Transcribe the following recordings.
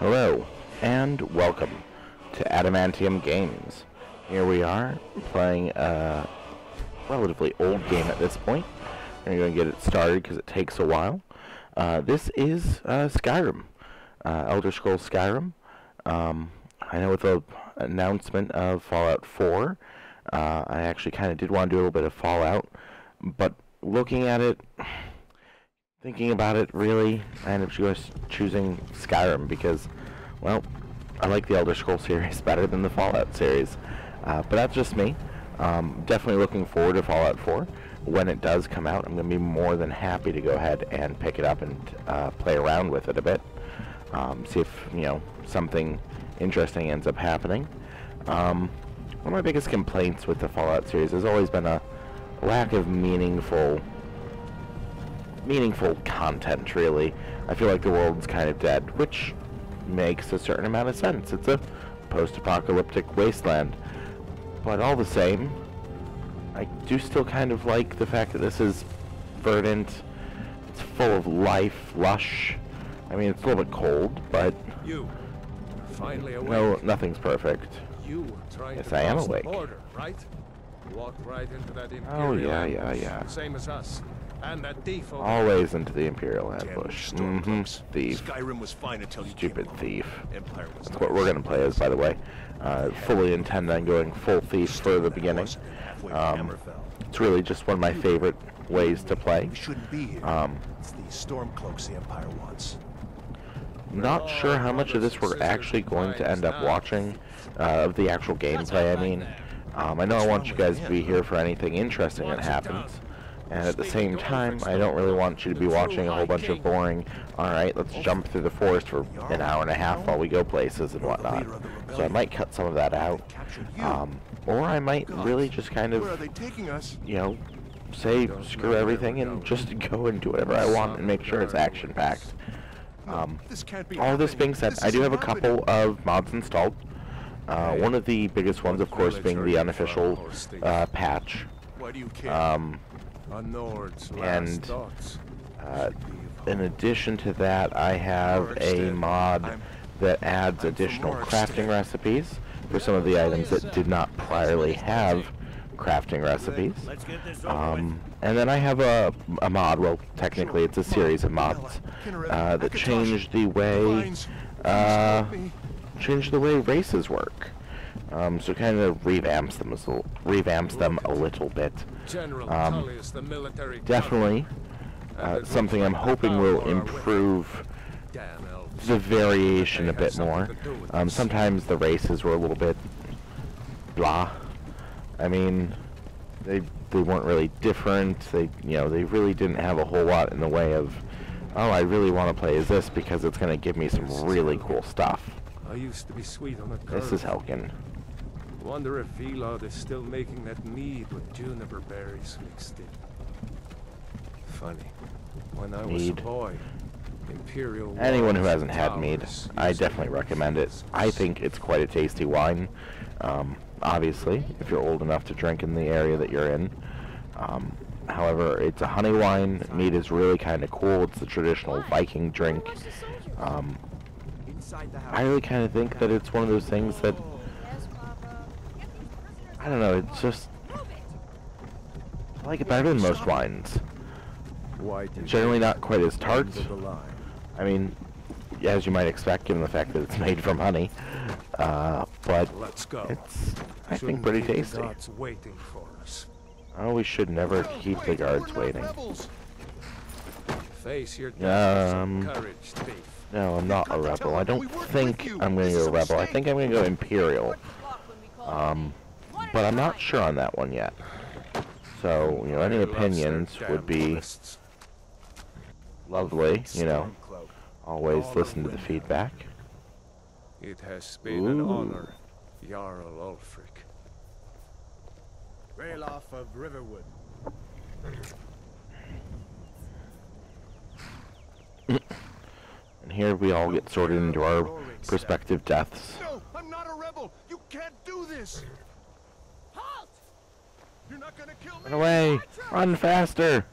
Hello, and welcome to Adamantium Games. Here we are, playing a relatively old game at this point. We're going to get it started because it takes a while. This is Skyrim, Elder Scrolls Skyrim. I know with the announcement of Fallout 4, I actually kind of did want to do a little bit of Fallout, but looking at it, thinking about it, really, I ended up just choosing Skyrim because, well, I like the Elder Scrolls series better than the Fallout series. But that's just me. Definitely looking forward to Fallout 4. When it does come out, I'm going to be more than happy to go ahead and pick it up and play around with it a bit. See if, something interesting ends up happening. One of my biggest complaints with the Fallout series has always been a lack of meaningful content, really. I feel like the world's kind of dead, which makes a certain amount of sense. It's a post-apocalyptic wasteland. But all the same, I do still kind of like the fact that this is verdant. It's full of life, lush. I mean, it's a little bit cold, but you finally awake. No, nothing's perfect. You were trying yes, to I am cross awake. The border, right? Walked right into that Imperial Oh yeah, ambush, same as us. And that thief over always into the Imperial ambush. Thief. Skyrim was fine until you Stupid came thief. Empire was That's what we're gonna play as, by the way. Fully intend on going full thief for the beginning. It's really just one of my favorite ways to play. We shouldn't be here. It's the storm cloaks the Empire wants. Not sure how much of this we're actually going to end up watching of the actual gameplay. I mean, I know I want you guys to be here for anything interesting that happens. And at the same time, I don't really want you to be watching a whole bunch of boring, alright, let's jump through the forest for an hour and a half while we go places and whatnot. So I might cut some of that out. Or I might really just kind of, say screw everything and just go and do whatever I want and make sure it's action-packed. All this being said, I do have a couple of mods installed. One of the biggest ones, of course, being the unofficial patch. And in addition to that, I have a mod that adds additional crafting recipes for some of the items that did not priorly have crafting recipes. And then I have a mod, well, technically it's a series of mods that change the way races work. So kind of revamps them a little bit. Definitely something I'm hoping will improve the variation a bit more. Sometimes the races were a little bit blah. I mean, they weren't really different. They really didn't have a whole lot in the way of, oh, I really want to play as this because it's going to give me some really cool stuff. I used to be sweet on a curve. This is Helkin. Wonder if Elod is still making that mead with juniper berries mixed in. Funny. When I was a boy, Imperial. Anyone who hasn't had mead, I definitely recommend it. I think it's quite a tasty wine. Obviously, if you're old enough to drink in the area that you're in. However, it's a honey wine. Mead is really kind of cool. It's the traditional Viking drink. I really kind of think that it's one of those things that, I don't know, it's just, I like it better than most wines. It's generally not quite as tart. I mean, as you might expect, given the fact that it's made from honey. But it's, I think, pretty tasty. Oh, we should never keep the guards waiting. No, I'm not a rebel. I don't think I'm going to go rebel. I think I'm going to go Imperial. But I'm not sure on that one yet. So, any opinions would be lovely, Always listen to the feedback. It has been an honor, Jarl Ulfric. Ralof of Riverwood. And here we all get sorted into our respective deaths. No, I'm not a rebel. You can't do this. Halt! You're not gonna kill me. Run away! Run faster!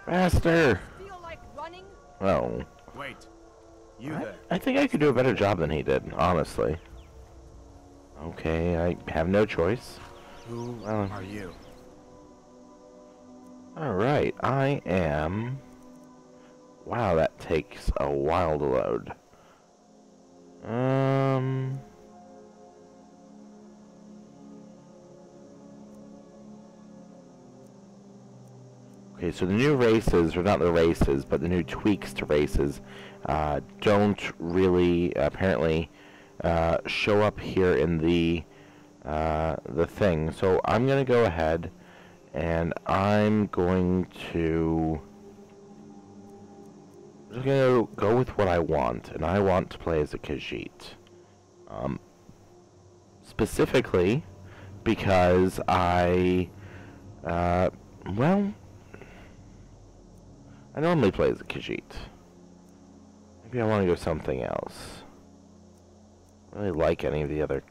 Faster! Feel like running? Oh. Wait. You there. I think I could do a better job than he did, honestly. Okay, I have no choice. Who are you? Alright, I am... Wow, that takes a while to load. Okay, so the new races, or not the races, but the new tweaks to races, don't really, apparently, show up here in the thing. So I'm going to go ahead, and I'm going to... I'm just going to go with what I want, and I want to play as a Khajiit. Specifically, because I, well, I normally play as a Khajiit. Maybe I want to go something else. I don't really like any of the other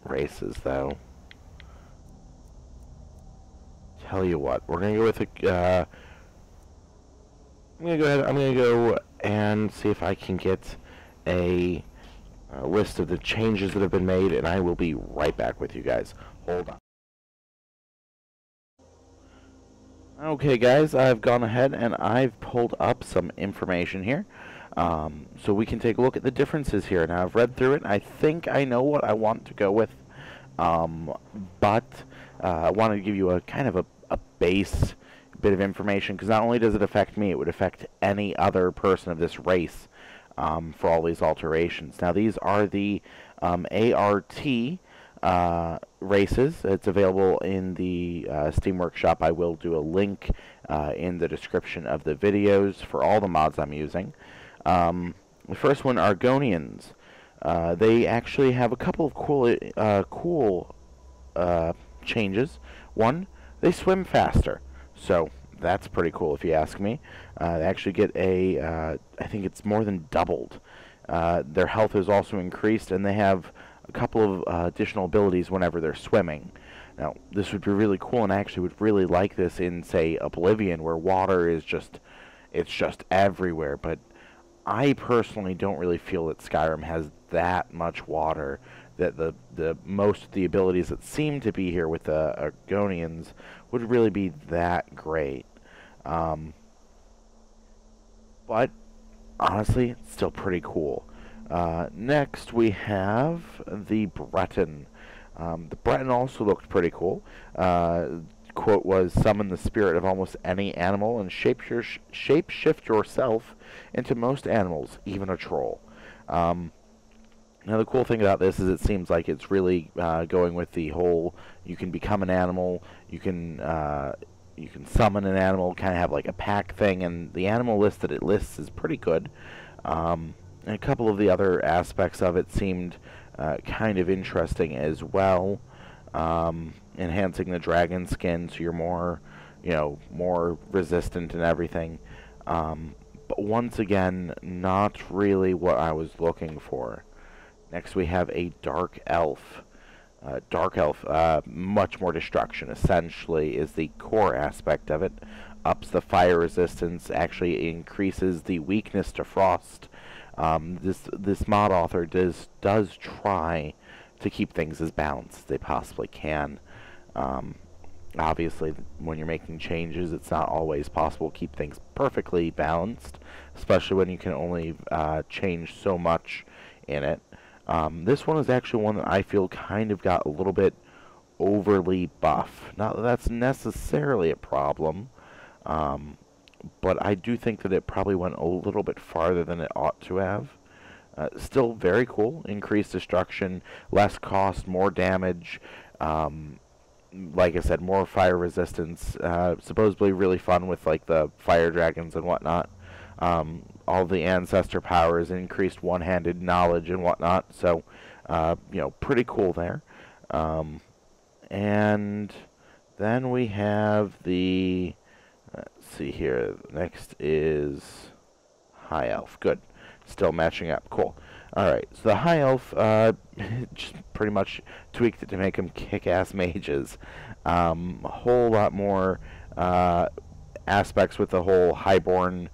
races, though. Tell you what, we're going to go with a, I'm going to go ahead, I'm going to go and see if I can get a list of the changes that have been made, and I will be right back with you guys. Hold on. Okay guys, I've gone ahead and I've pulled up some information here. So we can take a look at the differences here. Now I've read through it, and I think I know what I want to go with. But I wanted to give you a kind of a base bit of information, because not only does it affect me, it would affect any other person of this race for all these alterations. Now these are the ART races. It's available in the Steam Workshop. I will do a link in the description of the videos for all the mods I'm using. The first one, Argonians. They actually have a couple of cool changes. One, they swim faster. So that's pretty cool if you ask me. They actually get a, I think it's more than doubled. Their health is also increased, and they have a couple of additional abilities whenever they're swimming. Now, this would be really cool, and I actually would really like this in, say, Oblivion, where water is just, it's just everywhere. But I personally don't really feel that Skyrim has that much water, that the most of the abilities that seem to be here with the Argonians would really be that great. But honestly, it's still pretty cool. Next we have the Breton. The Breton also looked pretty cool. Quote was, summon the spirit of almost any animal and shape-shift yourself into most animals, even a troll. Now the cool thing about this is it seems like it's really going with the whole, you can become an animal, you can summon an animal, kind of have like a pack thing, and the animal list that it lists is pretty good. And a couple of the other aspects of it seemed kind of interesting as well. Enhancing the dragon skin so you're more, more resistant and everything. But once again, not really what I was looking for. Next we have a Dark Elf. Dark Elf, much more destruction, essentially, is the core aspect of it. Ups the fire resistance, actually increases the weakness to frost. This mod author does try to keep things as balanced as they possibly can. Obviously, when you're making changes, it's not always possible to keep things perfectly balanced, especially when you can only change so much in it. This one is actually one that I feel kind of got a little bit overly buff. Not that that's necessarily a problem, but I do think that it probably went a little bit farther than it ought to have. Still very cool. Increased destruction, less cost, more damage. Like I said, more fire resistance. Supposedly really fun with like the fire dragons and whatnot. All the ancestor powers, increased one-handed knowledge and whatnot. So, pretty cool there. And then we have the, let's see here, next is High Elf. Good. Still matching up. Cool. Alright, so the High Elf, just pretty much tweaked it to make them kick-ass mages. A whole lot more aspects with the whole Highborn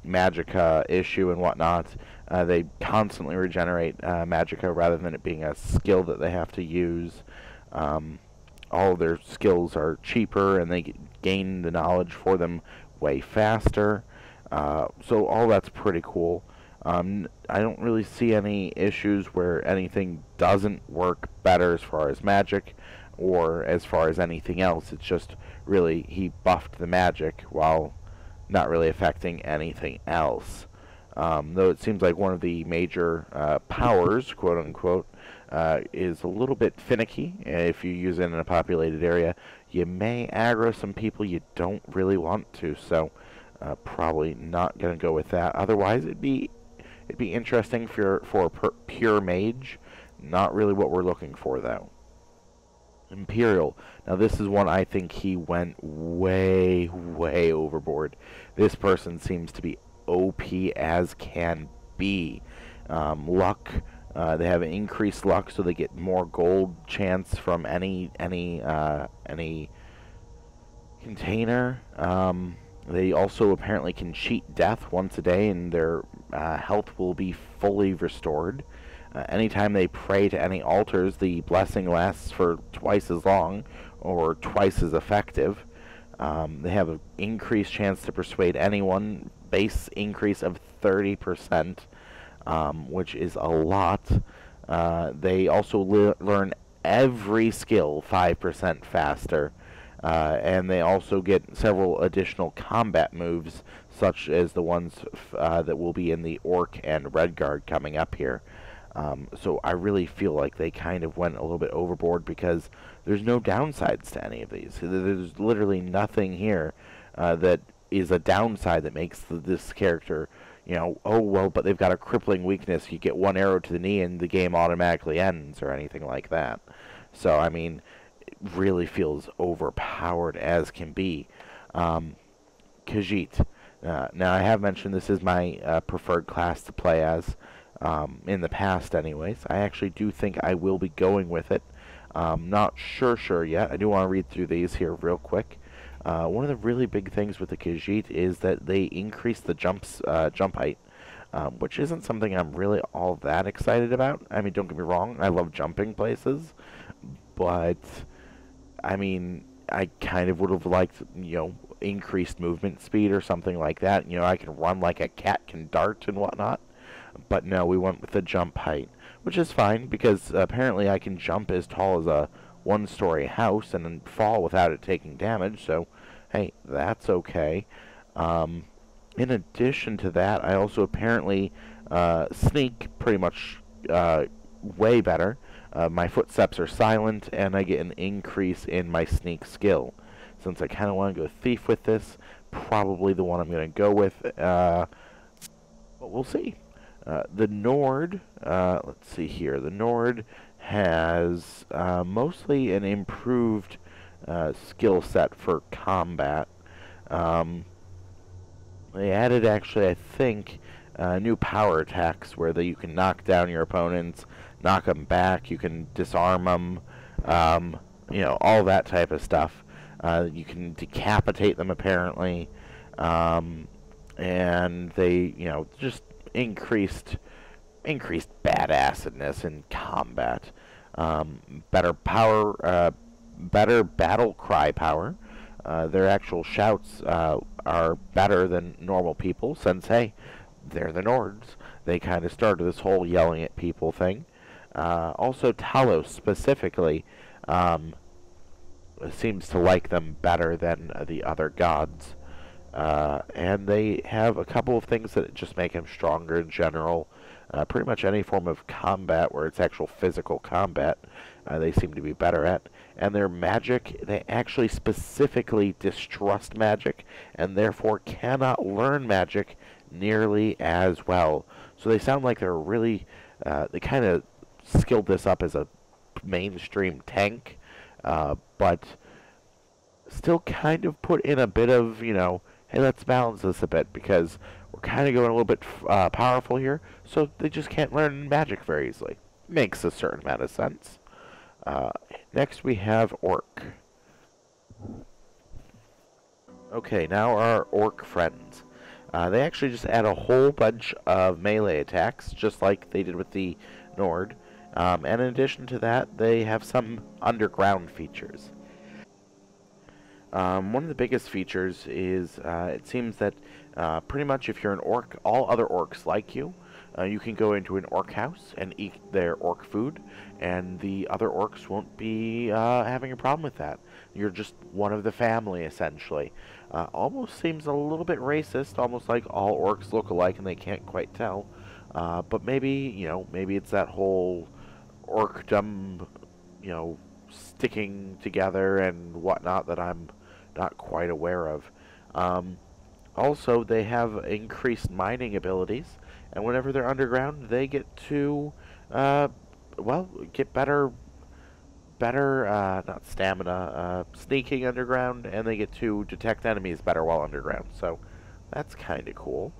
magicka issue and whatnot. They constantly regenerate magicka rather than it being a skill that they have to use. All of their skills are cheaper, and they gain the knowledge for them way faster. So all that's pretty cool. I don't really see any issues where anything doesn't work better as far as magic or as far as anything else. It's just really he buffed the magic while not really affecting anything else. Though it seems like one of the major powers, quote-unquote, is a little bit finicky. If you use it in a populated area, you may aggro some people you don't really want to, so probably not going to go with that. Otherwise, it'd be interesting for a pure mage. Not really what we're looking for, though. Imperial. Now, this is one I think he went way, way overboard. This person seems to be OP as can be. Luck. They have increased luck, so they get more gold chance from any container. They also apparently can cheat death once a day, and their health will be fully restored. Anytime they pray to any altars, the blessing lasts for twice as long, or twice as effective. They have an increased chance to persuade anyone, base increase of 30%, which is a lot. They also learn every skill 5% faster. And they also get several additional combat moves, such as the ones that will be in the Orc and Redguard coming up here. So I really feel like they kind of went a little bit overboard because there's no downsides to any of these. There's literally nothing here that is a downside that makes this character, you know, oh, well, but they've got a crippling weakness. You get one arrow to the knee and the game automatically ends or anything like that. So, I mean, really feels overpowered as can be. Khajiit. Now, I have mentioned this is my preferred class to play as in the past anyways. I actually do think I will be going with it. Not sure yet. I do want to read through these here real quick. One of the really big things with the Khajiit is that they increase the jump height, which isn't something I'm really all that excited about. I mean, don't get me wrong, I love jumping places, but I mean, I kind of would have liked, you know, increased movement speed or something like that. You know, I can run like a cat can dart and whatnot. But no, we went with the jump height, which is fine because apparently I can jump as tall as a one-story house and then fall without it taking damage. So, hey, that's okay. In addition to that, I also apparently sneak pretty much way better. My footsteps are silent, and I get an increase in my sneak skill. Since I kind of want to go thief with this, probably the one I'm going to go with, but we'll see. The Nord, let's see here, the Nord has mostly an improved skill set for combat. They added, actually, I think, new power attacks where you can knock down your opponents, knock them back, you can disarm them, you know, all that type of stuff. You can decapitate them, apparently, and they, you know, just increased badassedness in combat. Better power, better battle cry power. Their actual shouts are better than normal people, since, hey, they're the Nords. They kind of started this whole yelling at people thing. Also, Talos specifically seems to like them better than the other gods. And they have a couple of things that just make him stronger in general. Pretty much any form of combat where it's actual physical combat, they seem to be better at. And their magic, they actually specifically distrust magic, and therefore cannot learn magic nearly as well. So they sound like they're really, they kind of skilled this up as a mainstream tank, but still kind of put in a bit of, you know, hey, let's balance this a bit, because we're kind of going a little bit powerful here, so they just can't learn magic very easily. Makes a certain amount of sense. Next we have Orc. Okay, now our Orc friends. They actually just add a whole bunch of melee attacks, just like they did with the Nord. And in addition to that, they have some underground features. One of the biggest features is it seems that pretty much if you're an orc, all other orcs like you. You can go into an orc house and eat their orc food, and the other orcs won't be having a problem with that. You're just one of the family, essentially. Almost seems a little bit racist, almost like all orcs look alike and they can't quite tell. But maybe, maybe it's that whole orcdom, sticking together and whatnot that I'm not quite aware of. Also, they have increased mining abilities, and whenever they're underground, they get to, get better, not stamina, sneaking underground, and they get to detect enemies better while underground. So, that's kind of cool.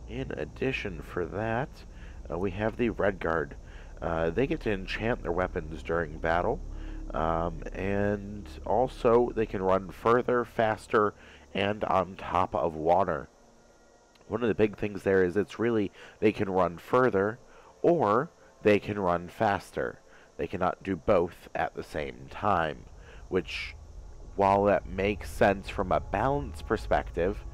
In addition for that, we have the Red Guard. They get to enchant their weapons during battle, and also they can run further, faster, and on top of water. One of the big things there is they can run further, or they can run faster. They cannot do both at the same time, which, while that makes sense from a balance perspective,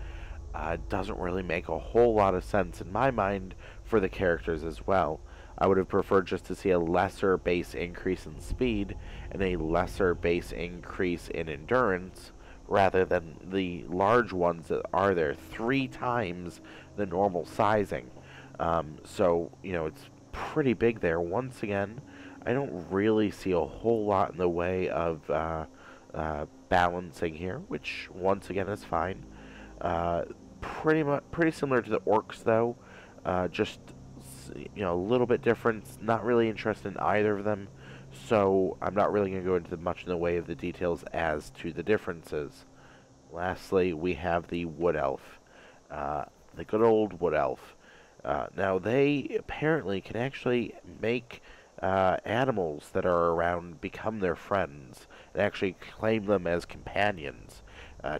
doesn't really make a whole lot of sense in my mind for the characters as well. I would have preferred just to see a lesser base increase in speed and a lesser base increase in endurance, rather than the large ones that are there 3 times the normal sizing. So, it's pretty big there. Once again, I don't really see a whole lot in the way of balancing here, which once again is fine. Pretty similar to the orcs, though. Just a little bit different. Not really interested in either of them, so I'm not really going to go into much in the way of the details as to the differences. Lastly, we have the Wood Elf, the good old Wood Elf. Now, they apparently can actually make animals that are around become their friends and actually claim them as companions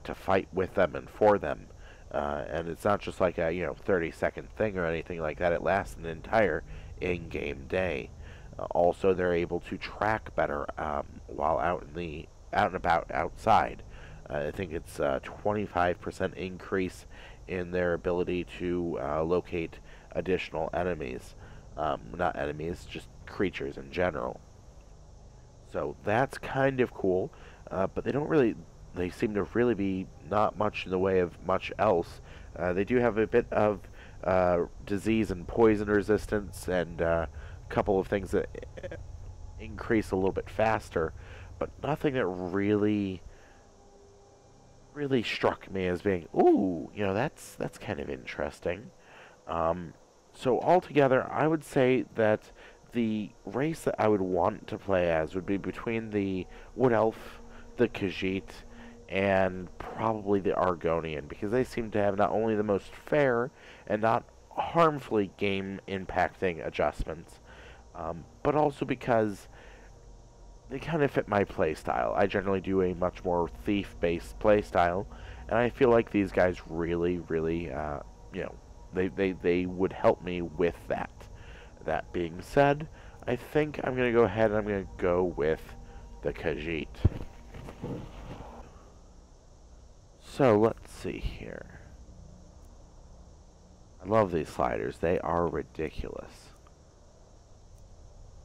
to fight with them and for them. And it's not just like a 30-second thing or anything like that. It lasts an entire in-game day. Also, they're able to track better while out and about outside. I think it's a 25% increase in their ability to locate additional enemies. Not enemies, just creatures in general. So that's kind of cool, but they seem to really be not much in the way of much else. They do have a bit of disease and poison resistance, and a couple of things that increase a little bit faster, but nothing that really struck me as being, ooh, that's kind of interesting. So altogether, I would say that the race that I would want to play as would be between the Wood Elf, the Khajiit, and probably the Argonian, because they seem to have not only the most fair and not harmfully game-impacting adjustments, but also because they kind of fit my playstyle. I generally do a much more thief-based playstyle, and I feel like these guys really, they would help me with that. That being said, I think I'm going to go ahead and I'm going to go with the Khajiit. So, let's see here. I love these sliders. They are ridiculous.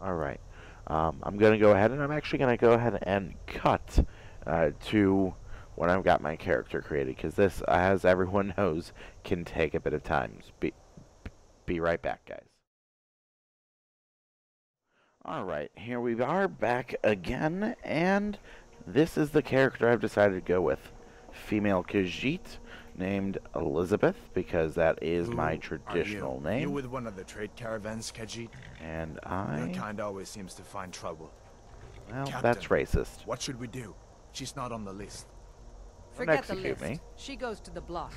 Alright. I'm going to go ahead and I'm actually going to go ahead and cut to when I've got my character created, because this, as everyone knows, can take a bit of time. Be right back, guys. Alright, here we are back again, and this is the character I've decided to go with. Female Khajiit, named Elizabeth, because that is my traditional name. You with one of the trade caravans, Khajiit? And Your kind always seems to find trouble. Well, Captain, that's racist. What should we do? She's not on the list. Forget the execute list. me. She goes to the block.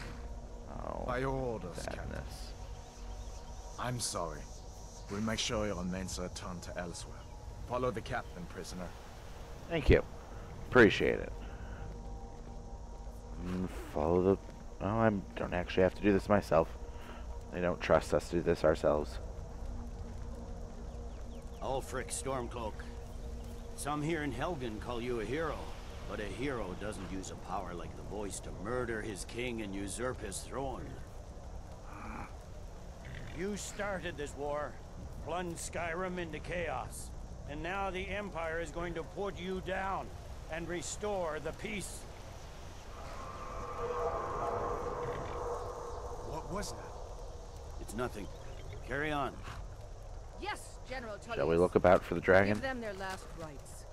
Oh, By your orders, Captain. sadness. I'm sorry. We'll make sure your men are returned to elsewhere. Follow the captain, prisoner. Thank you. Appreciate it. Follow the Oh, I don't actually have to do this myself. They don't trust us to do this ourselves. Ulfric Stormcloak. Some here in Helgen call you a hero, but a hero doesn't use a power like the voice to murder his king and usurp his throne. You started this war, plunged Skyrim into chaos, and now the Empire is going to put you down and restore the peace. What was that? It's nothing. Carry on. Yes, General Tullius. Shall we look about for the dragon? Give them their last rites.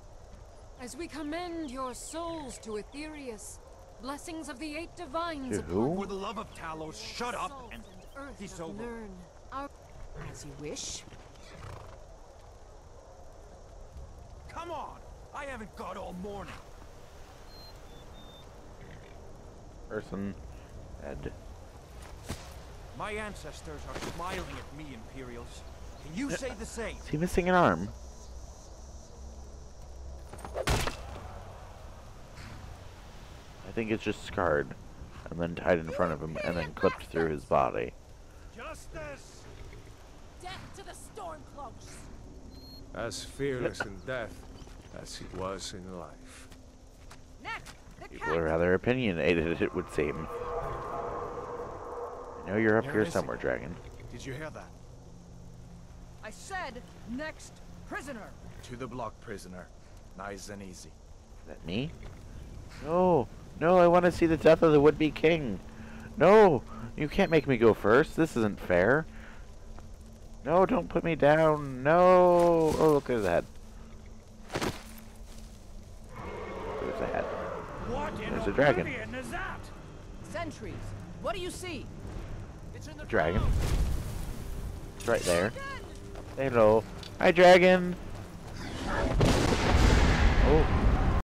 As we commend your souls to Aetherius, blessings of the 8 divines To upon who? For the love of Talos, shut up salt and earth it's of over. Nirn. As you wish. come on! I haven't got all morning. Person. Head. My ancestors are smiling at me, Imperials. Can you say the same? Is he missing an arm? I think it's just scarred, and then tied in front of him, and then clipped through his body. Justice! Death to the Stormcloaks! As fearless in death as he was in life. Next, the People are cat. rather opinionated, it would seem. I know you're up Where here is he? somewhere, dragon. Did you hear that? I said next prisoner. To the block, prisoner. Nice and easy. Is that me? No! No, I want to see the death of the would-be king! No! You can't make me go first. This isn't fair. No, don't put me down. No! Oh, look, there's a head. There's a head. What in There's a dragon. oblivion is that? Sentries. What do you see? It's in the Dragon. It's right there. Hello. Hi, dragon! Oh.